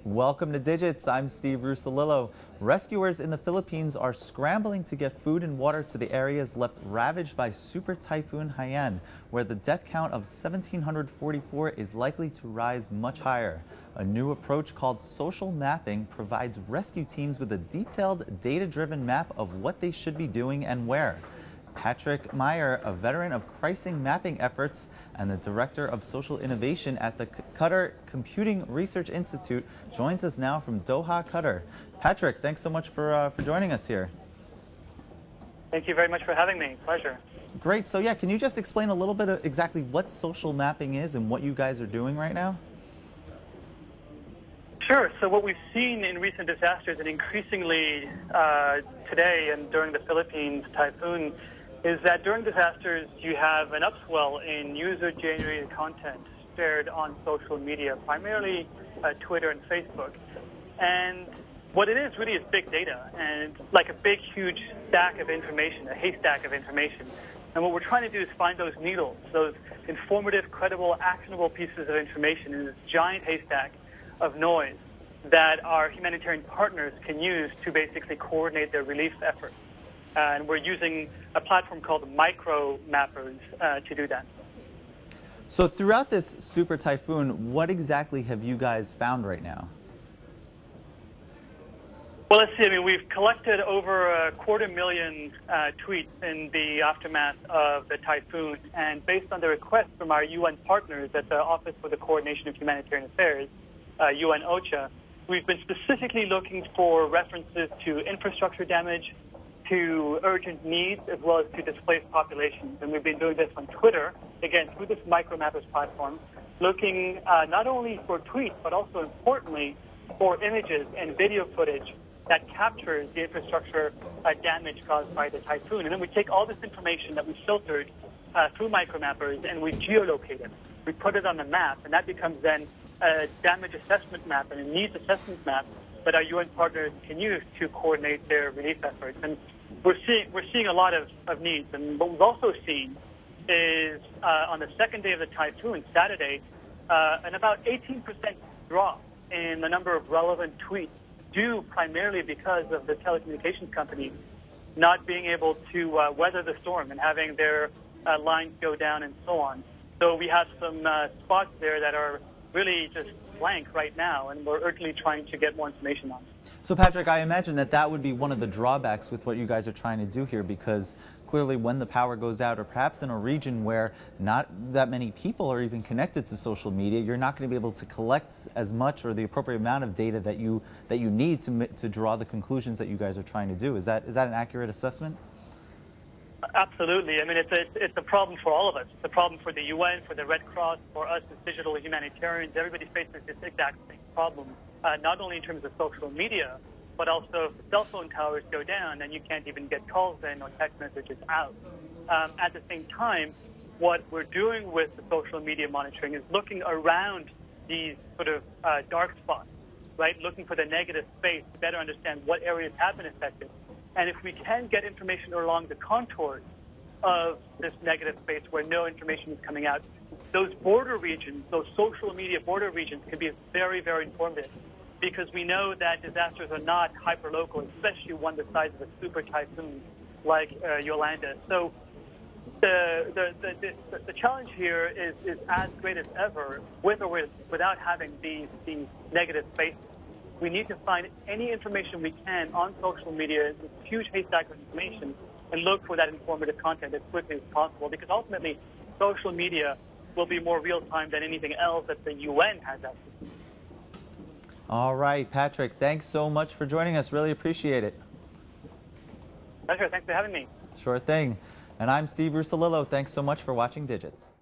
Welcome to Digits. I'm Steve Rusalillo. Rescuers in the Philippines are scrambling to get food and water to the areas left ravaged by Super Typhoon Haiyan, where the death count of 1,744 is likely to rise much higher. A new approach called social mapping provides rescue teams with a detailed, data-driven map of what they should be doing and where. Patrick Meier, a veteran of crisis mapping efforts and the director of social innovation at the Qatar Computing Research Institute, joins us now from Doha, Qatar. Patrick, thanks so much for joining us here. Thank you very much for having me. Pleasure. Great. So yeah, can you just explain a little bit of exactly what social mapping is and what you guys are doing right now? Sure. So what we've seen in recent disasters, and increasingly today and during the Philippines typhoon, is that during disasters you have an upswell in user-generated content shared on social media, primarily Twitter and Facebook. And what it is really is big data, and like a big, huge stack of information, a haystack of information. And what we're trying to do is find those needles, those informative, credible, actionable pieces of information in this giant haystack of noise that our humanitarian partners can use to basically coordinate their relief efforts. And we're using a platform called Micro Mappers to do that. So throughout this super typhoon, what exactly have you guys found right now? Well, let's see. I mean, we've collected over 250,000 tweets in the aftermath of the typhoon, and based on the request from our UN partners at the Office for the Coordination of Humanitarian Affairs, UN OCHA, we've been specifically looking for references to infrastructure damage, to urgent needs, as well as to displaced populations. And we've been doing this on Twitter, again, through this Micromappers platform, looking not only for tweets, but also importantly for images and video footage that captures the infrastructure damage caused by the typhoon. And then we take all this information that we filtered through Micromappers and we geolocate it. We put it on the map, and that becomes then a damage assessment map and a needs assessment map that our UN partners can use to coordinate their relief efforts. And we're seeing a lot of needs. And what we've also seen is on the second day of the typhoon, Saturday, an about 18% drop in the number of relevant tweets, due primarily because of the telecommunications companies not being able to weather the storm and having their lines go down and so on. So we have some spots there that are really just blank right now, and we're urgently trying to get more information on. So Patrick, I imagine that would be one of the drawbacks with what you guys are trying to do here, because clearly when the power goes out, or perhaps in a region where not that many people are even connected to social media, you're not going to be able to collect as much or the appropriate amount of data that you need to draw the conclusions that you guys are trying to do. Is that an accurate assessment? Absolutely. I mean, it's a problem for all of us. It's a problem for the UN, for the Red Cross, for us as digital humanitarians. Everybody faces this exact same problem, not only in terms of social media, but also if the cell phone towers go down and you can't even get calls in or text messages out. At the same time, what we're doing with the social media monitoring is looking around these sort of dark spots, right? Looking for the negative space to better understand what areas have been affected. And if we can get information along the contours of this negative space where no information is coming out, those border regions, those social media border regions can be very, very informative, because we know that disasters are not hyperlocal, especially one the size of a super typhoon like Yolanda. So the challenge here is as great as ever, with or without having these negative spaces. We need to find any information we can on social media, this huge haystack of information, and look for that informative content as quickly as possible, because ultimately social media will be more real-time than anything else that the UN has access to. All right, Patrick, thanks so much for joining us. Really appreciate it. Pleasure. Thanks for having me. Sure thing. And I'm Steve Rusalillo. Thanks so much for watching Digits.